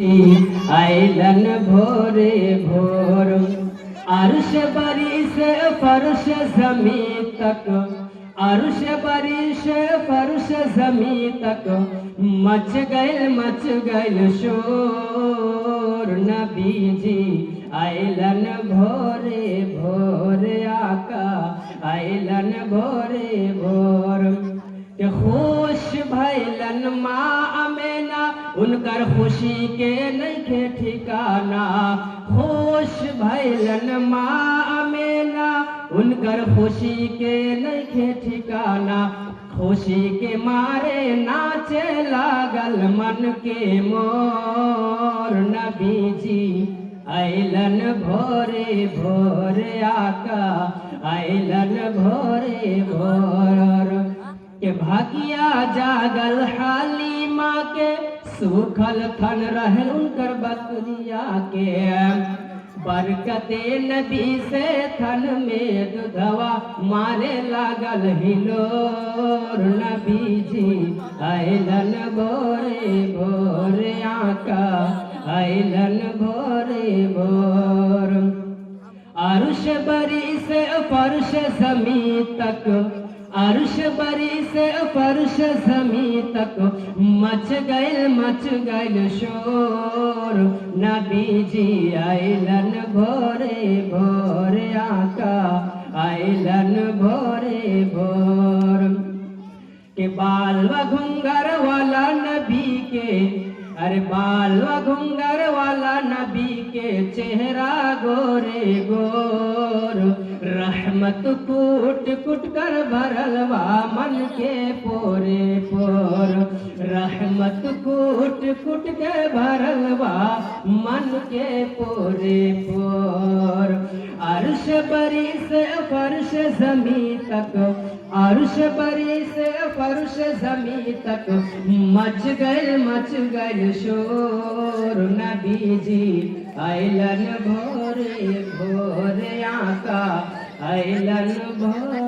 आइलन भोरे भोर अर्श बरी से फर्श जमी तक अर्श बरी से फर्श जमी तक मच गइल शोर नबी जी आइलन भोरे भोर आका आइलन भोरे भोर के खुश भैलन माँ अमेना उनकर खुशी के नइखे ठिकाना खुश भैलन माँ अमेना उनकर खुशी के नइखे ठिकाना खुशी के मारे नाचे लागल मन के मोर नबी जी आइलन भोरे भोरे आका आइलन भोरे भोर के भागिया जागल हालिमा के सूखल थन रहे उनकर बकरिया के बरकते नबी से थन में दुधवा मारे लागल हिलोर नबी जी आइलन भोरे भोरे आका आइलन भोरे भोर अर्श बरी से फर्श जमी तक अर्श बरी से फर्श जमी तक मच गइल शोर नबी जी आइलन भोरे भोरे आका आइलन भोरे भोर के बाल व घुंगर वाला नबी के अरे बाल व घुंगर वाला नबी के चेहरा गोरे गोर रहमत कूट कूट कर भरलवा मन के पोरे पोर रहमत कूट कूट के भरलवा मन के पोरे पोर अर्श बरी से फर्श जमी तक अर्श बरी से फर्श जमी तक मच गइल शोर नबी जी आइलन भोरे भोरे आका आइलन भोरे